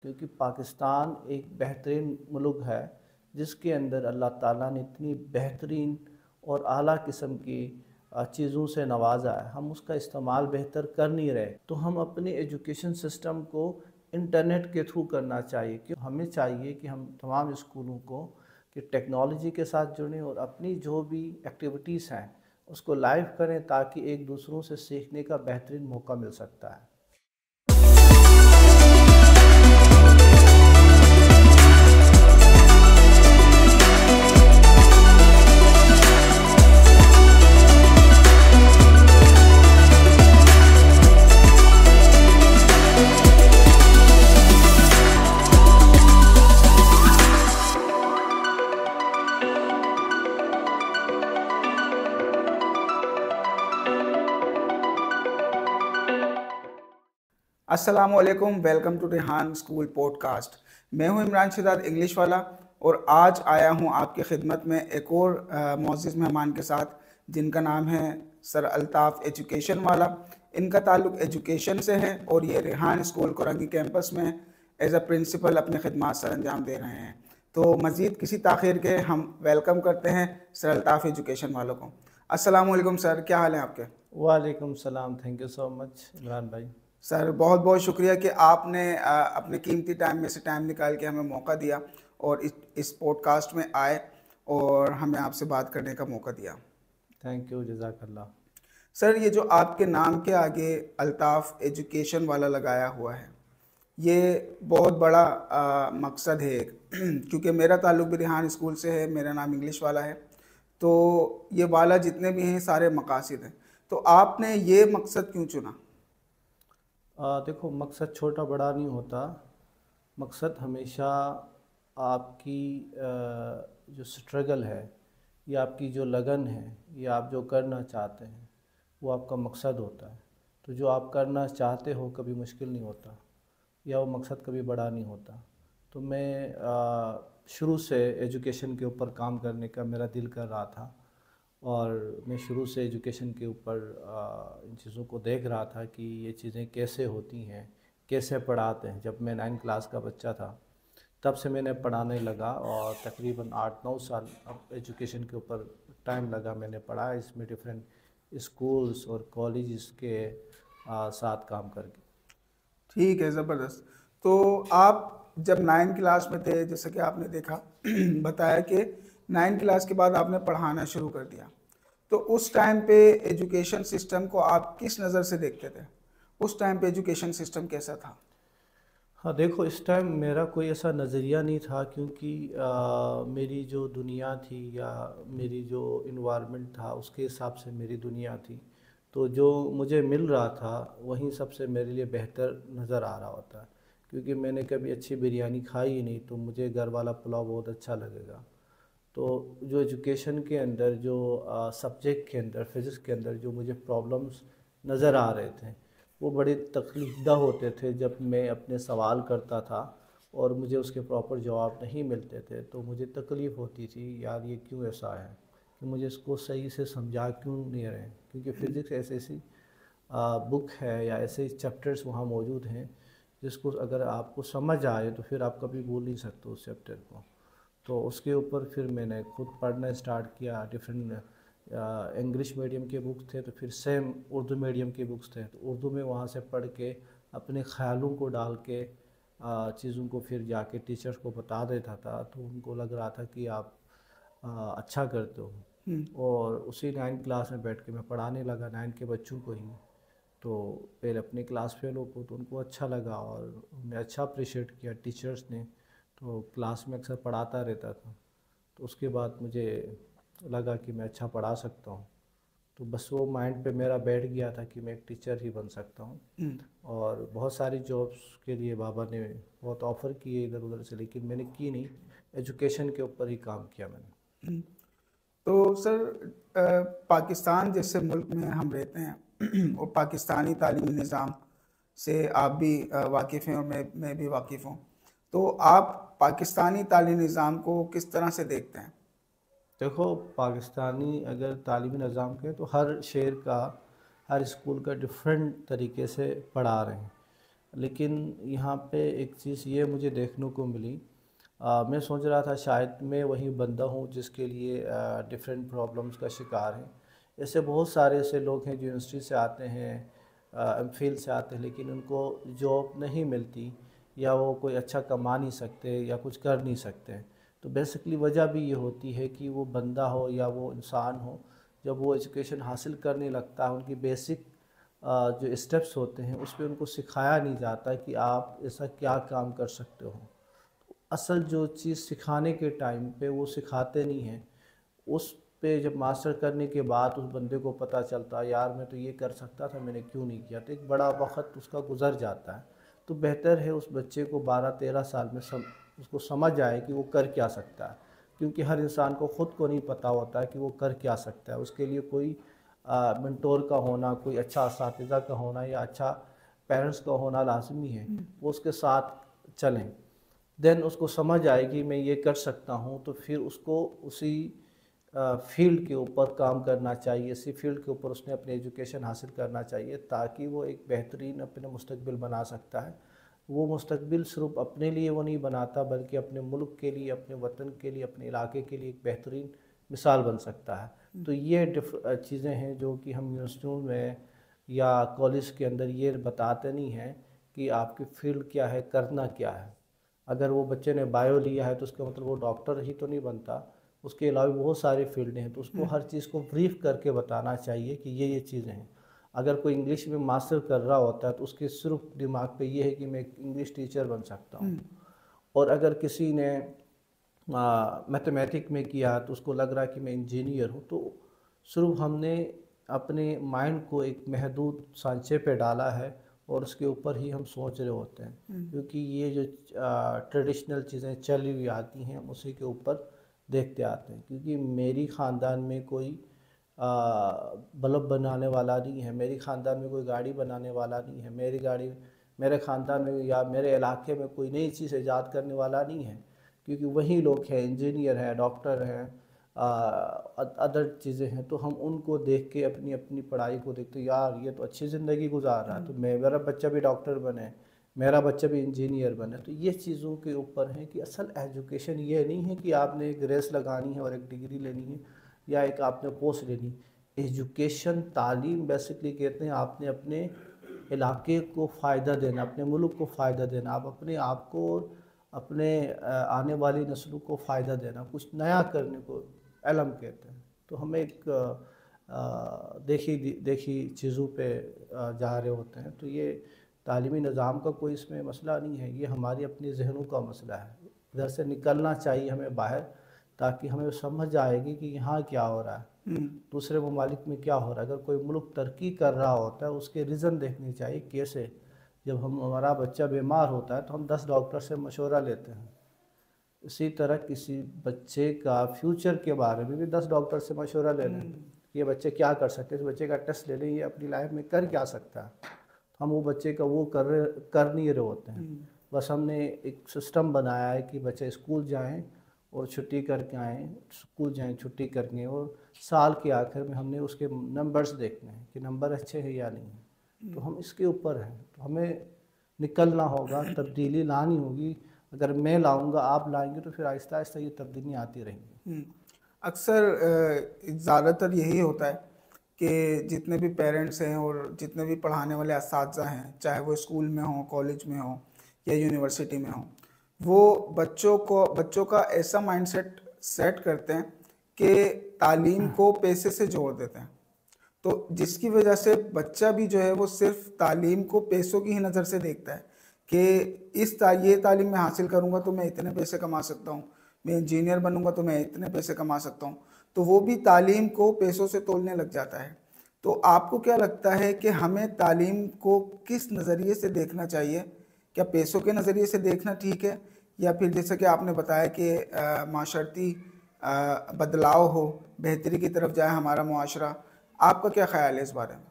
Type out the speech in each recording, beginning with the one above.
क्योंकि पाकिस्तान एक बेहतरीन मुल्क है जिसके अंदर अल्लाह ताला ने इतनी बेहतरीन और आला किस्म की चीज़ों से नवाजा है। हम उसका इस्तेमाल बेहतर कर नहीं रहे, तो हम अपने एजुकेशन सिस्टम को इंटरनेट के थ्रू करना चाहिए। कि हमें चाहिए कि हम तमाम स्कूलों को कि टेक्नोलॉजी के साथ जुड़ें और अपनी जो भी एक्टिविटीज़ हैं उसको लाइव करें, ताकि एक दूसरों से सीखने का बेहतरीन मौका मिल सकता है। अस्सलामुअलैकुम, welcome to Rehan school podcast. मैं हूं इमरान शहजाद इंग्लिश वाला और आज आया हूं आपकी खिदमत में एक और मोअज़्ज़िज़ मेहमान के साथ, जिनका नाम है सर अल्ताफ़ एजुकेशन वाला। इनका ताल्लुक़ एजुकेशन से है और ये रेहान स्कूल कोरंगी कैंपस में एज अ प्रिंसिपल अपनी खिदमत सर अंजाम दे रहे हैं। तो मज़ीद किसी ताख़ीर के हम वेलकम करते हैं सर अल्ताफ़ एजुकेशन वालों को। अस्सलामुअलैकुम सर, क्या हाल है आपके? वालेकुम सलाम, thank you so much Imran भाई। सर बहुत बहुत शुक्रिया कि आपने अपने कीमती टाइम में से टाइम निकाल के हमें मौका दिया और इस पॉडकास्ट में आए और हमें आपसे बात करने का मौका दिया। थैंक यू, जज़ाकल्लाह। सर, ये जो आपके नाम के आगे अल्ताफ़ एजुकेशन वाला लगाया हुआ है, ये बहुत बड़ा मकसद है क्योंकि मेरा ताल्लुक़ भी रेहान स्कूल से है, मेरा नाम इंग्लिश वाला है, तो ये वाला जितने भी हैं सारे मकासद हैं। तो आपने ये मकसद क्यों चुना? देखो, मकसद छोटा बड़ा नहीं होता। मकसद हमेशा आपकी जो स्ट्रगल है या आपकी जो लगन है या आप जो करना चाहते हैं वो आपका मकसद होता है। तो जो आप करना चाहते हो कभी मुश्किल नहीं होता या वो मकसद कभी बड़ा नहीं होता। तो मैं शुरू से एजुकेशन के ऊपर काम करने का मेरा दिल कर रहा था और मैं शुरू से एजुकेशन के ऊपर इन चीज़ों को देख रहा था कि ये चीज़ें कैसे होती हैं, कैसे पढ़ाते हैं। जब मैं 9 क्लास का बच्चा था तब से मैंने पढ़ाने लगा और तकरीबन 8-9 साल अब एजुकेशन के ऊपर टाइम लगा। मैंने पढ़ा इसमें डिफरेंट स्कूल्स और कॉलेजेस के साथ काम करके। ठीक है, ज़बरदस्त। तो आप जब 9 क्लास में थे, जैसे कि आपने देखा बताया कि 9 क्लास के बाद आपने पढ़ाना शुरू कर दिया, तो उस टाइम पे एजुकेशन सिस्टम को आप किस नज़र से देखते थे? उस टाइम पे एजुकेशन सिस्टम कैसा था? हाँ देखो, इस टाइम मेरा कोई ऐसा नज़रिया नहीं था, क्योंकि मेरी जो दुनिया थी या मेरी जो इन्वायरमेंट था उसके हिसाब से मेरी दुनिया थी। तो जो मुझे मिल रहा था वही सबसे मेरे लिए बेहतर नज़र आ रहा होता है। क्योंकि मैंने कभी अच्छी बिरयानी खाई ही नहीं, तो मुझे घर वाला पुलाव बहुत अच्छा लगेगा। तो जो एजुकेशन के अंदर जो सब्जेक्ट के अंदर फ़िज़िक्स के अंदर जो मुझे प्रॉब्लम्स नज़र आ रहे थे वो बड़े तकलीफ़दा होते थे। जब मैं अपने सवाल करता था और मुझे उसके प्रॉपर जवाब नहीं मिलते थे तो मुझे तकलीफ़ होती थी, यार ये क्यों ऐसा है, कि मुझे इसको सही से समझा क्यों नहीं रहे। क्योंकि फ़िज़िक्स ऐसी बुक है या ऐसे चैप्टर्स वहाँ मौजूद हैं जिसको अगर आपको समझ आए तो फिर आप कभी भूल नहीं सकते उस चैप्टर को। तो उसके ऊपर फिर मैंने खुद पढ़ना स्टार्ट किया। डिफरेंट इंग्लिश मीडियम के बुक्स थे, तो फिर सेम उर्दू मीडियम के बुक्स थे, तो उर्दू में वहाँ से पढ़ के अपने ख़्यालों को डाल के चीज़ों को फिर जाके टीचर्स को बता देता था। तो उनको लग रहा था कि आप अच्छा करते हो। और उसी 9 क्लास में बैठ के मैं पढ़ाने लगा 9 के बच्चों को ही। तो पहले अपनी क्लास फेलो को तो उनको अच्छा लगा और उन्हें अच्छा अप्रिशिएट किया टीचर्स ने। तो क्लास में अक्सर पढ़ाता रहता था। तो उसके बाद मुझे लगा कि मैं अच्छा पढ़ा सकता हूँ। तो बस वो माइंड पे मेरा बैठ गया था कि मैं एक टीचर ही बन सकता हूँ। और बहुत सारी जॉब्स के लिए बाबा ने बहुत ऑफ़र किए इधर उधर से, लेकिन मैंने की नहीं। एजुकेशन के ऊपर ही काम किया मैंने। तो सर, पाकिस्तान जैसे मुल्क में हम रहते हैं और पाकिस्तानी तालीमी निज़ाम से आप भी वाकिफ़ हैं और मैं भी वाकिफ़ हूँ। तो आप पाकिस्तानी तालीमी निज़ाम को किस तरह से देखते हैं? देखो, पाकिस्तानी अगर तालीमी निज़ाम के तो हर शहर का हर स्कूल का डिफरेंट तरीके से पढ़ा रहे हैं। लेकिन यहाँ पे एक चीज़ ये मुझे देखने को मिली। मैं सोच रहा था शायद मैं वही बंदा हूँ जिसके लिए डिफरेंट प्रॉब्लम्स का शिकार है। ऐसे बहुत सारे ऐसे लोग हैं जो यूनिवर्सिटी से आते हैं, एमफिल से आते हैं, लेकिन उनको जॉब नहीं मिलती या वो कोई अच्छा कमा नहीं सकते या कुछ कर नहीं सकते। तो बेसिकली वजह भी ये होती है कि वो बंदा हो या वो इंसान हो, जब वो एजुकेशन हासिल करने लगता है उनकी बेसिक जो स्टेप्स होते हैं उस पे उनको सिखाया नहीं जाता कि आप ऐसा क्या काम कर सकते हो। असल जो चीज़ सिखाने के टाइम पे वो सिखाते नहीं हैं, उस पे जब मास्टर करने के बाद उस बंदे को पता चलता है यार मैं तो ये कर सकता था, मैंने क्यों नहीं किया, तो एक बड़ा वक्त उसका गुजर जाता है। तो बेहतर है उस बच्चे को 12-13 साल में उसको समझ आए कि वो कर क्या सकता है, क्योंकि हर इंसान को ख़ुद को नहीं पता होता है कि वो कर क्या सकता है। उसके लिए कोई मेंटोर का होना, कोई अच्छा असातिज़ा का होना या अच्छा पेरेंट्स का होना लाजमी है। वो उसके साथ चलें, देन उसको समझ आएगी मैं ये कर सकता हूँ, तो फिर उसको उसी फील्ड के ऊपर काम करना चाहिए, इसी फील्ड के ऊपर उसने अपनी एजुकेशन हासिल करना चाहिए, ताकि वो एक बेहतरीन अपने मुस्तकबिल बना सकता है। वो मुस्तकबिल सिर्फ अपने लिए वो नहीं बनाता, बल्कि अपने मुल्क के लिए, अपने वतन के लिए, अपने इलाके के लिए एक बेहतरीन मिसाल बन सकता है। तो ये चीज़ें हैं जो कि हम यूनिवर्सिटियों में या कॉलेज के अंदर ये बताते नहीं हैं कि आपकी फ़ील्ड क्या है, करना क्या है। अगर वो बच्चे ने बायो लिया है तो उसका मतलब वो डॉक्टर ही तो नहीं बनता, उसके अलावा भी बहुत सारे फील्ड हैं, तो उसको हर चीज़ को ब्रीफ करके बताना चाहिए कि ये चीज़ें हैं। अगर कोई इंग्लिश में मास्टर कर रहा होता है तो उसके सिर्फ दिमाग पे ये है कि मैं एक इंग्लिश टीचर बन सकता हूँ। और अगर किसी ने मैथमेटिक में किया तो उसको लग रहा है कि मैं इंजीनियर हूँ। तो सिर्फ हमने अपने माइंड को एक महदूद सांचे पे डाला है और उसके ऊपर ही हम सोच रहे होते हैं, क्योंकि ये जो ट्रेडिशनल चीज़ें चली हुई आती हैं हम उसी के ऊपर देखते आते हैं। क्योंकि मेरी ख़ानदान में कोई बल्ब बनाने वाला नहीं है, मेरी ख़ानदान में कोई गाड़ी बनाने वाला नहीं है, मेरे ख़ानदान में या मेरे इलाके में कोई नई चीज़ ईजाद करने वाला नहीं है, क्योंकि वही लोग हैं, इंजीनियर हैं, डॉक्टर हैं, अदर चीज़ें हैं। तो हम उनको देख के अपनी अपनी पढ़ाई को देखते यार ये तो अच्छी ज़िंदगी गुजार रहा है, तो मेरा बच्चा भी डॉक्टर बने, मेरा बच्चा भी इंजीनियर बने। तो ये चीज़ों के ऊपर है कि असल एजुकेशन ये नहीं है कि आपने एक रेस लगानी है और एक डिग्री लेनी है या एक आपने पोस्ट लेनी। एजुकेशन तालीम बेसिकली कहते हैं आपने अपने इलाके को फ़ायदा देना, अपने मुल्क को फ़ायदा देना, आप अपने आप को और अपने आने वाली नस्लों को फ़ायदा देना, कुछ नया करने को इल्म कहते हैं। तो हम एक देखी देखी चीज़ों पे जा रहे होते हैं। तो ये तालीमी निज़ाम का कोई इसमें मसला नहीं है, ये हमारी अपनी जहनों का मसला है। इधर से निकलना चाहिए हमें बाहर, ताकि हमें समझ आएगी कि यहाँ क्या हो रहा है, दूसरे ममालिक में क्या हो रहा है। अगर कोई मुल्क तरक्की कर रहा होता है उसके रीज़न देखने चाहिए कैसे। जब हमारा बच्चा बीमार होता है तो हम 10 डॉक्टर से मशवरा लेते हैं, इसी तरह किसी बच्चे का फ्यूचर के बारे में भी 10 डॉक्टर से मशवरा ले लें, ये बच्चे क्या कर सकते हैं, इस बच्चे का टेस्ट ले लें, ये अपनी लाइफ में कर क्या सकता है। हम वो बच्चे का वो कर नहीं रहे होते हैं। बस हमने एक सिस्टम बनाया है कि बच्चे स्कूल जाएं और छुट्टी करके आएँ, स्कूल जाएं छुट्टी करके, और साल के आखिर में हमने उसके नंबर्स देखने हैं कि नंबर अच्छे हैं या नहीं है। तो हम इसके ऊपर हैं, तो हमें निकलना होगा, तब्दीली लानी होगी। अगर मैं लाऊंगा, आप लाएंगे, तो फिर आहिस्ता आहिस्ता ये तब्दीलियाँ आती रहेंगी। अक्सर ज़्यादातर यही होता है कि जितने भी पेरेंट्स हैं और जितने भी पढ़ाने वाले असातिज़ा हैं, चाहे वो स्कूल में हो, कॉलेज में हो या यूनिवर्सिटी में हो, वो बच्चों का ऐसा माइंडसेट सेट करते हैं कि तालीम को पैसे से जोड़ देते हैं। तो जिसकी वजह से बच्चा भी जो है वो सिर्फ तालीम को पैसों की ही नज़र से देखता है कि ये तालीम मैं हासिल करूँगा तो मैं इतने पैसे कमा सकता हूँ, मैं इंजीनियर बनूंगा तो मैं इतने पैसे कमा सकता हूँ। तो वो भी तालीम को पैसों से तोलने लग जाता है। तो आपको क्या लगता है कि हमें तालीम को किस नज़रिए से देखना चाहिए? क्या पैसों के नज़रिए से देखना ठीक है, या फिर जैसे कि आपने बताया कि माशरती बदलाव हो, बेहतरी की तरफ जाए हमारा मुआशरा? आपका क्या ख्याल है इस बारे में?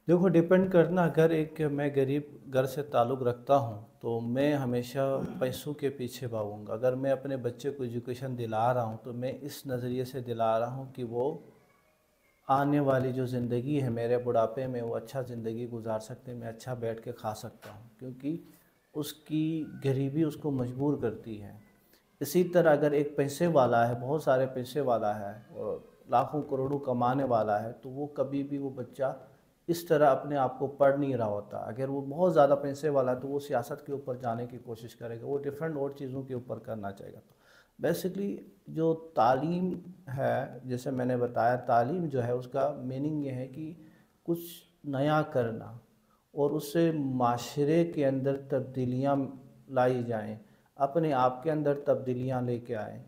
देखो, डिपेंड करना, अगर एक मैं गरीब घर से ताल्लुक़ रखता हूँ तो मैं हमेशा पैसों के पीछे भागूंगा। अगर मैं अपने बच्चे को एजुकेशन दिला रहा हूँ तो मैं इस नज़रिए से दिला रहा हूँ कि वो आने वाली जो ज़िंदगी है मेरे बुढ़ापे में वो अच्छा ज़िंदगी गुजार सकते हैं, मैं अच्छा बैठ के खा सकता हूँ, क्योंकि उसकी गरीबी उसको मजबूर करती है। इसी तरह अगर एक पैसे वाला है, बहुत सारे पैसे वाला है और लाखों करोड़ों कमाने वाला है, तो वो कभी भी वो बच्चा इस तरह अपने आप को पढ़ नहीं रहा होता। अगर वो बहुत ज़्यादा पैसे वाला है तो वो सियासत के ऊपर जाने की कोशिश करेगा, वो डिफरेंट और चीज़ों के ऊपर करना चाहेगा। तो बेसिकली जो तालीम है, जैसे मैंने बताया, तालीम जो है उसका मीनिंग ये है कि कुछ नया करना और उससे माशरे के अंदर तब्दीलियाँ लाई जाएं, अपने आप के अंदर तब्दीलियाँ लेके आएँ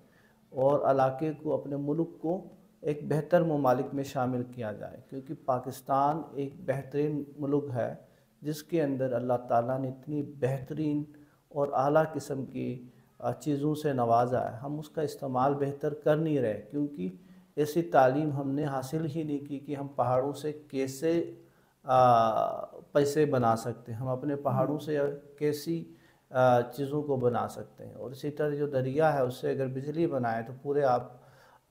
और इलाके को, अपने मुल्क को एक बेहतर ममालिक में शामिल किया जाए, क्योंकि पाकिस्तान एक बेहतरीन मुल्क है जिसके अंदर अल्लाह ताला ने इतनी बेहतरीन और आला किस्म की चीज़ों से नवाजा है। हम उसका इस्तेमाल बेहतर कर नहीं रहे, क्योंकि ऐसी तालीम हमने हासिल ही नहीं की कि हम पहाड़ों से कैसे पैसे बना सकते हैं, हम अपने पहाड़ों से कैसी चीज़ों को बना सकते हैं। और इसी तरह जो दरिया है उससे अगर बिजली बनाए तो पूरे आप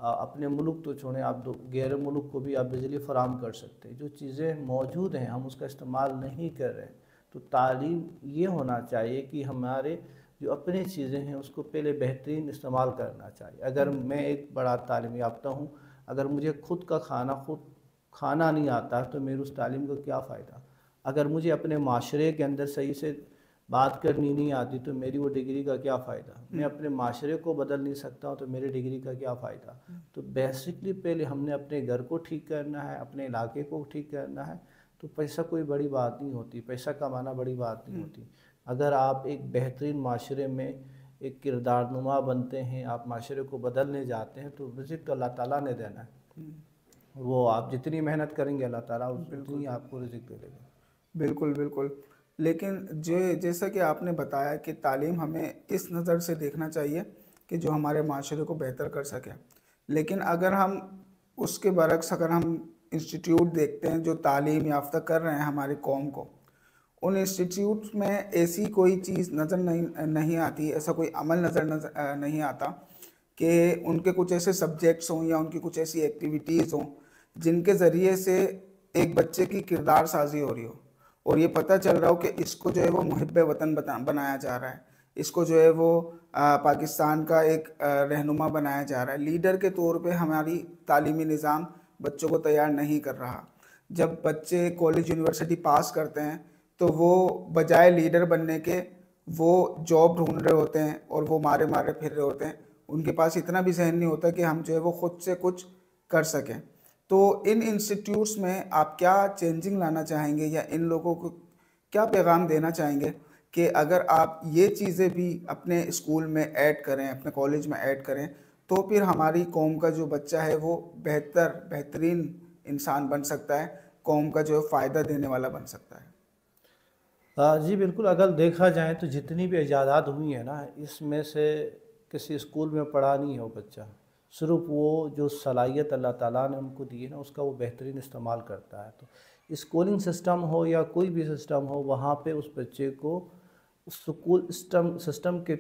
अपने मुल्क तो छोड़ें, आप गैर मुल्क को भी आप बिजली फ़राहम कर सकते हैं। जो चीज़ें मौजूद हैं हम उसका इस्तेमाल नहीं कर रहे हैं। तो तालीम ये होना चाहिए कि हमारे जो अपनी चीज़ें हैं उसको पहले बेहतरीन इस्तेमाल करना चाहिए। अगर मैं एक बड़ा तालीम याफ्ता हूँ, अगर मुझे खुद का खाना खुद खाना नहीं आता तो मेरी उस तालीम का क्या फ़ायदा। अगर मुझे अपने माशरे के अंदर सही से बात करनी नहीं आती तो मेरी वो डिग्री का क्या फ़ायदा। मैं अपने माशरे को बदल नहीं सकता हूँ तो मेरी डिग्री का क्या फ़ायदा। तो बेसिकली पहले हमने अपने घर को ठीक करना है, अपने इलाके को ठीक करना है। तो पैसा कोई बड़ी बात नहीं होती, पैसा कमाना बड़ी बात नहीं होती। अगर आप एक बेहतरीन माशरे में एक किरदारनुमा बनते हैं, आप माशरे को बदलने जाते हैं, तो रिज़्क़ तो अल्लाह ताला ने देना है। वो आप जितनी मेहनत करेंगे अल्लाह ताला उतनी आपको रिज़्क़ दे देगा। बिल्कुल, बिल्कुल। लेकिन जैसा कि आपने बताया कि तालीम हमें इस नज़र से देखना चाहिए कि जो हमारे माशरे को बेहतर कर सके। लेकिन अगर हम उसके बरक्स अगर हम इंस्टीट्यूट देखते हैं जो तालीम याफ़्ता कर रहे हैं हमारी कौम को, उन इंस्टीट्यूट्स में ऐसी कोई चीज़ नज़र नहीं आती, ऐसा कोई अमल नज़र नहीं आता कि उनके कुछ ऐसे सब्जेक्ट्स हों या उनकी कुछ ऐसी एक्टिविटीज़ हों जिनके ज़रिए से एक बच्चे की किरदार साजी हो रही हो और ये पता चल रहा हो कि इसको जो है वो मुहिब्ब वतन बनाया जा रहा है, इसको जो है वो पाकिस्तान का एक रहनुमा बनाया जा रहा है। लीडर के तौर पे हमारी तालीमी निज़ाम बच्चों को तैयार नहीं कर रहा। जब बच्चे कॉलेज यूनिवर्सिटी पास करते हैं तो वो बजाय लीडर बनने के वो जॉब ढूंढ रहे होते हैं और वो मारे मारे फिर रहे होते हैं। उनके पास इतना भी जहन नहीं होता कि हम जो है वो खुद से कुछ कर सकें। तो इन इंस्टीट्यूट्स में आप क्या चेंजिंग लाना चाहेंगे या इन लोगों को क्या पैगाम देना चाहेंगे कि अगर आप ये चीज़ें भी अपने स्कूल में ऐड करें, अपने कॉलेज में ऐड करें, तो फिर हमारी कौम का जो बच्चा है वो बेहतरीन इंसान बन सकता है, कौम का जो फ़ायदा देने वाला बन सकता है। जी बिल्कुल, अगर देखा जाए तो जितनी भी इजादात हुई है ना, इसमें से किसी स्कूल में पढ़ा नहीं है वो बच्चा। सिर्फ वो जो सलाहियत अल्लाह ताला ने उनको दी है ना, उसका वो बेहतरीन इस्तेमाल करता है। तो स्कूलिंग सिस्टम हो या कोई भी सिस्टम हो, वहाँ पे उस बच्चे को उस स्कूल सिस्टम के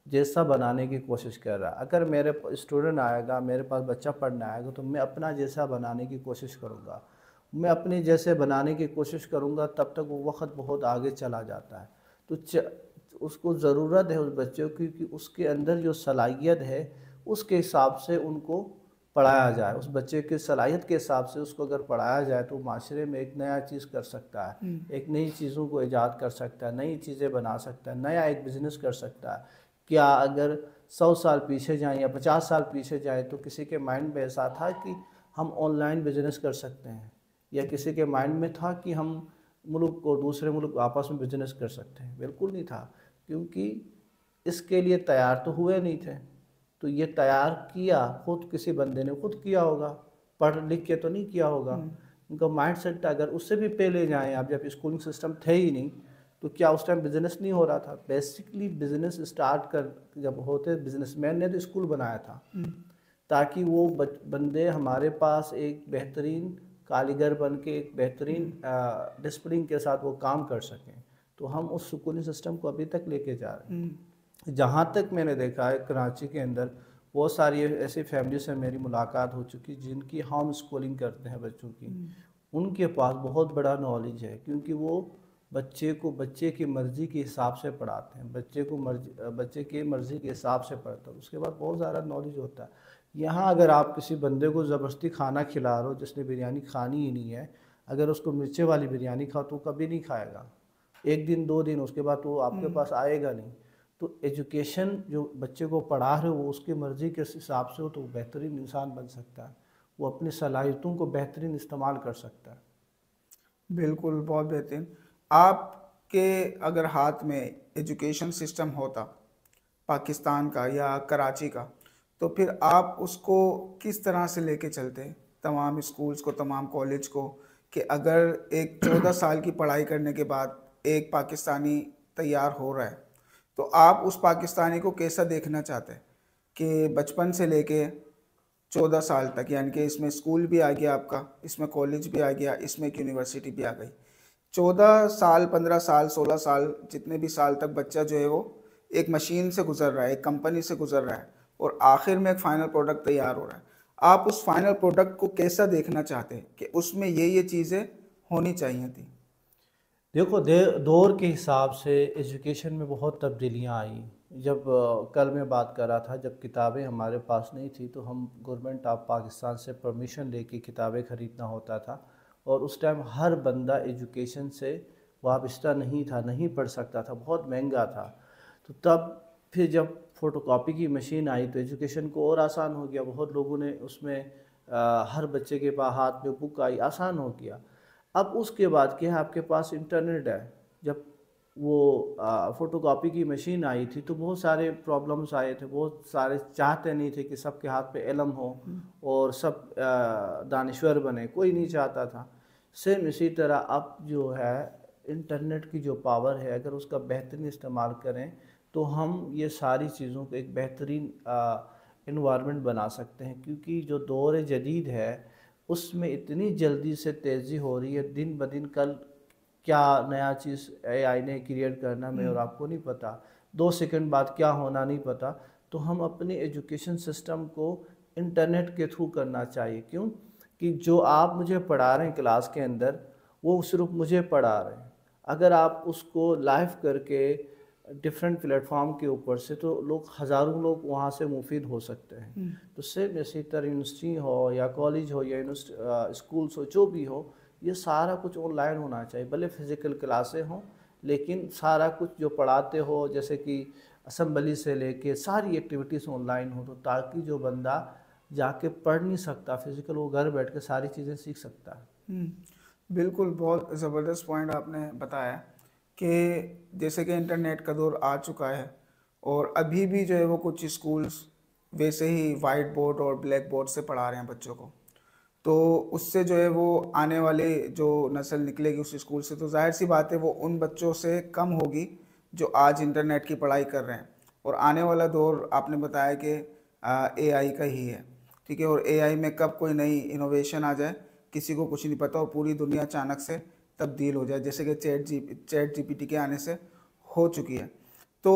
जैसा बनाने की कोशिश कर रहा है। अगर मेरे स्टूडेंट आएगा, मेरे पास बच्चा पढ़ने आएगा, तो मैं अपना जैसा बनाने की कोशिश करूँगा। मैं अपने जैसे बनाने की कोशिश करूँगा, तब तक वो वक्त बहुत आगे चला जाता है। तो उसको ज़रूरत है उस बच्चे की कि उसके अंदर जो सलाहियत है उसके हिसाब से उनको पढ़ाया जाए। उस बच्चे की सलाहियत के हिसाब से उसको अगर पढ़ाया जाए तो माशरे में एक नया चीज़ कर सकता है, एक नई चीज़ों को ईजाद कर सकता है, नई चीज़ें बना सकता है, नया एक बिज़नेस कर सकता है। क्या अगर 100 साल पीछे जाएं या 50 साल पीछे जाएं तो किसी के माइंड में ऐसा था कि हम ऑनलाइन बिज़नेस कर सकते हैं, या किसी के माइंड में था कि हम मुल्क को दूसरे मुल्क आपस में बिजनेस कर सकते हैं? बिल्कुल नहीं था, क्योंकि इसके लिए तैयार तो हुए नहीं थे। तो ये तैयार किया खुद किसी बंदे ने खुद किया होगा, पढ़ लिख के तो नहीं किया होगा। उनका माइंड सेट अगर उससे भी पहले जाएँ आप, जब स्कूलिंग सिस्टम थे ही नहीं, तो क्या उस टाइम बिज़नेस नहीं हो रहा था? बेसिकली बिज़नेस स्टार्ट कर जब होते बिजनेसमैन ने तो स्कूल बनाया था, ताकि वो बंदे हमारे पास एक बेहतरीन कारीगर बन के एक बेहतरीन डिसिप्लिन के साथ वो काम कर सकें। तो हम उस स्कूलिंग सिस्टम को अभी तक लेके जा रहे हैं। जहाँ तक मैंने देखा है कराची के अंदर बहुत सारी ऐसी फैमिली से मेरी मुलाकात हो चुकी जिनकी होम स्कूलिंग करते हैं बच्चों की। उनके पास बहुत बड़ा नॉलेज है, क्योंकि वो बच्चे को बच्चे की मर्ज़ी के हिसाब से पढ़ाते हैं, बच्चे की मर्ज़ी के हिसाब से पढ़ते हैं, उसके बाद बहुत ज़्यादा नॉलेज होता है। यहाँ अगर आप किसी बंदे को ज़बरदस्ती खाना खिला रहे हो जिसने बिरयानी खानी ही नहीं है, अगर उसको मिर्चे वाली बिरयानी खाओ तो वो कभी नहीं खाएगा, 1 दिन 2 दिन, उसके बाद तो वो आपके पास आएगा नहीं। तो एजुकेशन जो बच्चे को पढ़ा रहे हो वो उसकी मर्ज़ी के हिसाब से हो तो वो बेहतरीन इंसान बन सकता है, वो अपनी सलाहियतों को बेहतरीन इस्तेमाल कर सकता है। बिल्कुल, बहुत बेहतरीन। आपके अगर हाथ में एजुकेशन सिस्टम होता पाकिस्तान का या कराची का, तो फिर आप उसको किस तरह से लेके चलते तमाम स्कूल्स को, तमाम कॉलेज को, कि अगर एक 14 साल की पढ़ाई करने के बाद एक पाकिस्तानी तैयार हो रहा है, तो आप उस पाकिस्तानी को कैसा देखना चाहते हैं कि बचपन से लेके 14 साल तक, यानी कि इसमें स्कूल भी आ गया आपका, इसमें कॉलेज भी आ गया, इसमें एक यूनिवर्सिटी भी आ गई। 14 साल, 15 साल, 16 साल, जितने भी साल तक बच्चा जो है वो एक मशीन से गुजर रहा है, एक कंपनी से गुजर रहा है, और आखिर में एक फ़ाइनल प्रोडक्ट तैयार हो रहा है। आप उस फाइनल प्रोडक्ट को कैसा देखना चाहते हैं कि उसमें ये चीज़ें होनी चाहिए थी? देखो, दौर के हिसाब से एजुकेशन में बहुत तब्दीलियाँ आई। जब कल मैं बात कर रहा था, जब किताबें हमारे पास नहीं थी तो हम गवर्नमेंट ऑफ पाकिस्तान से परमिशन लेके किताबें ख़रीदना होता था, और उस टाइम हर बंदा एजुकेशन से वाबस्ता नहीं था, नहीं पढ़ सकता था, बहुत महंगा था। तो तब फिर जब फ़ोटोकॉपी की मशीन आई तो एजुकेशन को और आसान हो गया, बहुत लोगों ने उसमें हर बच्चे के पास हाथ में बुक आई, आसान हो गया। अब उसके बाद क्या है, आपके पास इंटरनेट है। जब वो फ़ोटोकॉपी की मशीन आई थी तो बहुत सारे प्रॉब्लम्स आए थे, बहुत सारे चाहते नहीं थे कि सबके हाथ पे इल्म हो और सब दानिश्वर बने, कोई नहीं चाहता था। सेम इसी तरह अब जो है इंटरनेट की जो पावर है, अगर उसका बेहतरीन इस्तेमाल करें तो हम ये सारी चीज़ों को एक बेहतरीन इन्वायरमेंट बना सकते हैं, क्योंकि जो दौर जदीद है उसमें इतनी जल्दी से तेज़ी हो रही है, दिन ब दिन कल क्या नया चीज़ एआई ने क्रिएट करना मैं और आपको नहीं पता, 2 सेकंड बाद क्या होना नहीं पता। तो हम अपने एजुकेशन सिस्टम को इंटरनेट के थ्रू करना चाहिए। क्यों? कि जो आप मुझे पढ़ा रहे हैं क्लास के अंदर, वो सिर्फ मुझे पढ़ा रहे हैं। अगर आप उसको लाइव करके डिफरेंट प्लेटफॉर्म के ऊपर से, तो लोग हज़ारों लोग वहाँ से मुफीद हो सकते हैं। तो सेम इसी तरह यूनिवर्सिटी हो या कॉलेज हो या स्कूल्स हो, जो भी हो, ये सारा कुछ ऑनलाइन होना चाहिए। भले फिज़िकल क्लासें हों, लेकिन सारा कुछ जो पढ़ाते हो, जैसे कि असम्बली से लेके सारी एक्टिविटीज़ ऑनलाइन हो, तो ताकि जो बंदा जाके पढ़ नहीं सकता फिज़िकल, वो घर बैठ के सारी चीज़ें सीख सकता है। बिल्कुल, बहुत ज़बरदस्त पॉइंट आपने बताया कि जैसे कि इंटरनेट का दौर आ चुका है, और अभी भी जो है वो कुछ स्कूल्स वैसे ही वाइट बोर्ड और ब्लैक बोर्ड से पढ़ा रहे हैं बच्चों को। तो उससे जो है वो आने वाले जो नस्ल निकलेगी उस स्कूल से, तो जाहिर सी बात है वो उन बच्चों से कम होगी जो आज इंटरनेट की पढ़ाई कर रहे हैं। और आने वाला दौर आपने बताया कि एआई का ही है, ठीक है, और एआई में कब कोई नई इनोवेशन आ जाए किसी को कुछ नहीं पता, और पूरी दुनिया अचानक से तब्दील हो जाए, जैसे कि चैट जीपीटी के आने से हो चुकी है। तो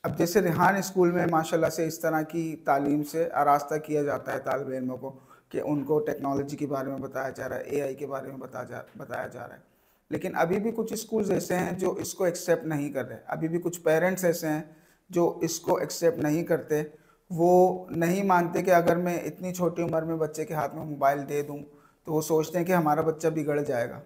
अब जैसे रेहान स्कूल में माशाल्लाह से इस तरह की तालीम से आरास्ता किया जाता है तालिब इल्मों को, कि उनको टेक्नोलॉजी के बारे में बताया जा रहा है, एआई के बारे में बताया जा रहा है। लेकिन अभी भी कुछ स्कूल्स ऐसे हैं जो इसको एक्सेप्ट नहीं कर रहे, अभी भी कुछ पेरेंट्स ऐसे हैं जो इसको एक्सेप्ट नहीं करते। वो नहीं मानते कि अगर मैं इतनी छोटी उम्र में बच्चे के हाथ में मोबाइल दे दूं, तो वो सोचते हैं कि हमारा बच्चा बिगड़ जाएगा,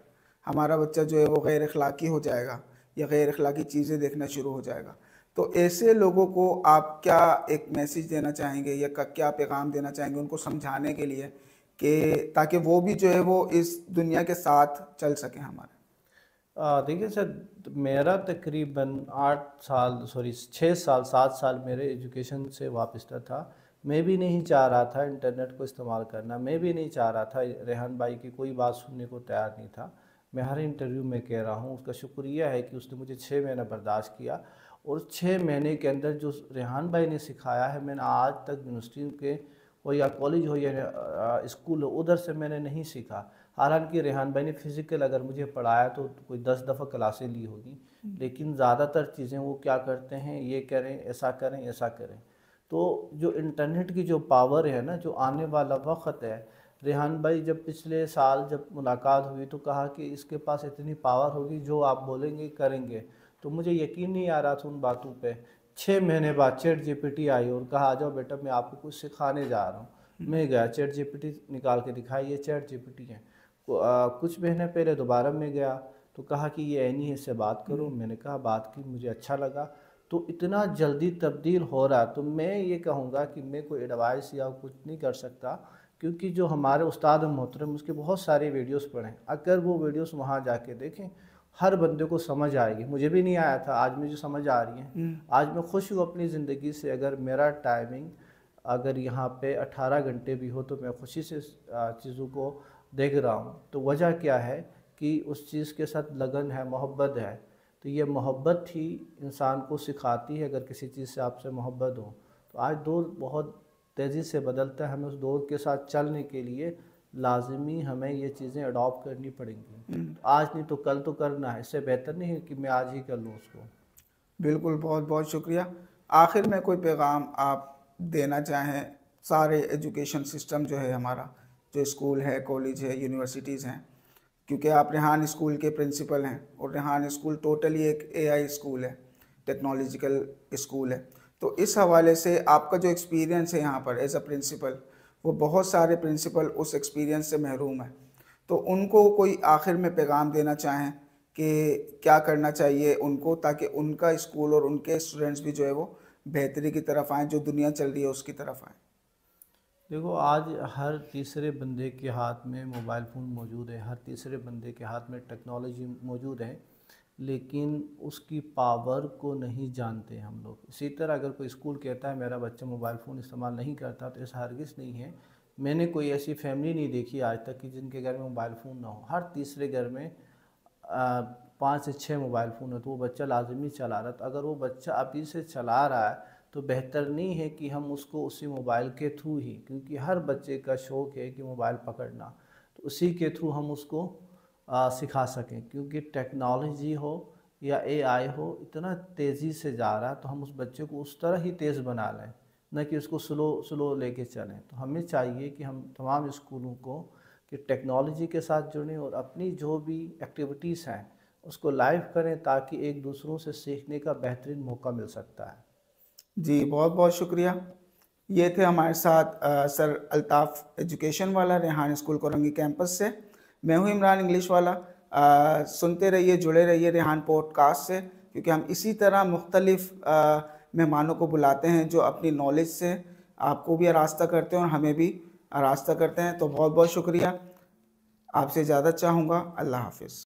हमारा बच्चा जो है वो गैर अखलाकी हो जाएगा या गैर अखलाकी चीज़ें देखना शुरू हो जाएगा। तो ऐसे लोगों को आप क्या एक मैसेज देना चाहेंगे या क्या पैगाम देना चाहेंगे उनको समझाने के लिए, कि ताकि वो भी जो है वो इस दुनिया के साथ चल सकें हमारे? देखिए सर, मेरा तकरीबन 6 साल 7 साल मेरे एजुकेशन से वाबस्ता था। मैं भी नहीं चाह रहा था इंटरनेट को इस्तेमाल करना, मैं भी नहीं चाह रहा था, रेहान भाई की कोई बात सुनने को तैयार नहीं था। मैं हर इंटरव्यू में कह रहा हूँ, उसका शुक्रिया है कि उसने मुझे 6 महीना बर्दाश्त किया, और 6 महीने के अंदर जो रेहान भाई ने सिखाया है, मैंने आज तक यूनिवर्सिटी के हो या कॉलेज हो या स्कूल हो, उधर से मैंने नहीं सीखा। हालांकि रेहान भाई ने फ़िज़िकल अगर मुझे पढ़ाया तो कोई 10 दफ़ा क्लासें ली होगी, लेकिन ज़्यादातर चीज़ें वो क्या करते हैं, ये करें, ऐसा करें, ऐसा करें। तो जो इंटरनेट की जो पावर है ना, जो आने वाला वक्त है, रेहान भाई जब पिछले साल जब मुलाकात हुई तो कहा कि इसके पास इतनी पावर होगी, जो आप बोलेंगे करेंगे। तो मुझे यकीन नहीं आ रहा था उन बातों पे। 6 महीने बाद चैट जीपीटी आई और कहा, आ जाओ बेटा, मैं आपको कुछ सिखाने जा रहा हूँ। मैं गया, चैट जीपीटी निकाल के दिखाई, ये चैट जीपीटी है। कुछ महीने पहले दोबारा मैं गया तो कहा कि ये ऐनी है, इससे बात करो। मैंने कहा, बात की, मुझे अच्छा लगा। तो इतना जल्दी तब्दील हो रहा, तो मैं ये कहूँगा कि मैं कोई एडवाइस या कुछ नहीं कर सकता, क्योंकि जो हमारे उस्ताद मोहतरम, उसके बहुत सारे वीडियोस पढ़ें। अगर वो वीडियोस वहाँ जाके देखें, हर बंदे को समझ आएगी। मुझे भी नहीं आया था, आज मुझे समझ आ रही है। आज मैं खुश हूँ अपनी ज़िंदगी से। अगर मेरा टाइमिंग अगर यहाँ पे 18 घंटे भी हो तो मैं खुशी से चीज़ों को देख रहा हूँ। तो वजह क्या है कि उस चीज़ के साथ लगन है, मोहब्बत है। तो ये मोहब्बत ही इंसान को सिखाती है, अगर किसी चीज़ से आपसे मोहब्बत हो। तो आज दौर बहुत तेज़ी से बदलता है, हमें उस दौर के साथ चलने के लिए लाजमी हमें ये चीज़ें अडॉप्ट करनी पड़ेंगी। तो आज नहीं तो कल तो करना है, इससे बेहतर नहीं है कि मैं आज ही कर लूँ उसको। बिल्कुल, बहुत बहुत शुक्रिया। आखिर में कोई पैगाम आप देना चाहें सारे एजुकेशन सिस्टम जो है हमारा, जो स्कूल है, कॉलेज है, यूनिवर्सिटीज़ हैं, क्योंकि आप रेहान स्कूल के प्रिंसिपल हैं और रेहान स्कूल टोटली एक एआई स्कूल है, टेक्नोलॉजिकल स्कूल है। तो इस हवाले से आपका जो एक्सपीरियंस है यहाँ पर एज अ प्रिंसिपल, वो बहुत सारे प्रिंसिपल उस एक्सपीरियंस से महरूम है। तो उनको कोई आखिर में पैगाम देना चाहें कि क्या करना चाहिए उनको, ताकि उनका स्कूल और उनके स्टूडेंट्स भी जो है वो बेहतरी की तरफ आएँ, जो दुनिया चल रही है उसकी तरफ आएँ। देखो, आज हर तीसरे बंदे के हाथ में मोबाइल फ़ोन मौजूद है, हर तीसरे बंदे के हाथ में टेक्नोलॉजी मौजूद है, लेकिन उसकी पावर को नहीं जानते हम लोग। इसी तरह अगर कोई स्कूल कहता है मेरा बच्चा मोबाइल फ़ोन इस्तेमाल नहीं करता, तो ऐसा हरगिज़ नहीं है। मैंने कोई ऐसी फैमिली नहीं देखी आज तक कि जिनके घर में मोबाइल फ़ोन ना हो। हर तीसरे घर में 5 से 6 मोबाइल फ़ोन है, तो वो बच्चा लाजमी चला रहा है। तो अगर वो बच्चा अभी से चला रहा है तो बेहतर नहीं है कि हम उसको उसी मोबाइल के थ्रू ही, क्योंकि हर बच्चे का शौक़ है कि मोबाइल पकड़ना, तो उसी के थ्रू हम उसको सिखा सकें। क्योंकि टेक्नोलॉजी हो या एआई हो, इतना तेज़ी से जा रहा है, तो हम उस बच्चे को उस तरह ही तेज़ बना लें, न कि उसको स्लो स्लो लेके चलें। तो हमें चाहिए कि हम तमाम स्कूलों को कि टेक्नोलॉजी के साथ जुड़ें और अपनी जो भी एक्टिविटीज़ हैं उसको लाइव करें, ताकि एक दूसरों से सीखने का बेहतरीन मौका मिल सकता है। जी, बहुत बहुत शुक्रिया। ये थे हमारे साथ सर अल्ताफ़ एजुकेशन वाला, रेहान स्कूल कोरंगी कैंपस से। मैं हूँ इमरान इंग्लिश वाला। सुनते रहिए, जुड़े रहिए रेहान पॉडकास्ट से, क्योंकि हम इसी तरह मुख्तलिफ़ मेहमानों को बुलाते हैं जो अपनी नॉलेज से आपको भी आरास्ता करते हैं और हमें भी आरास्ता करते हैं। तो बहुत बहुत शुक्रिया। आपसे इजाज़त चाहूँगा। अल्लाह हाफ़िज़।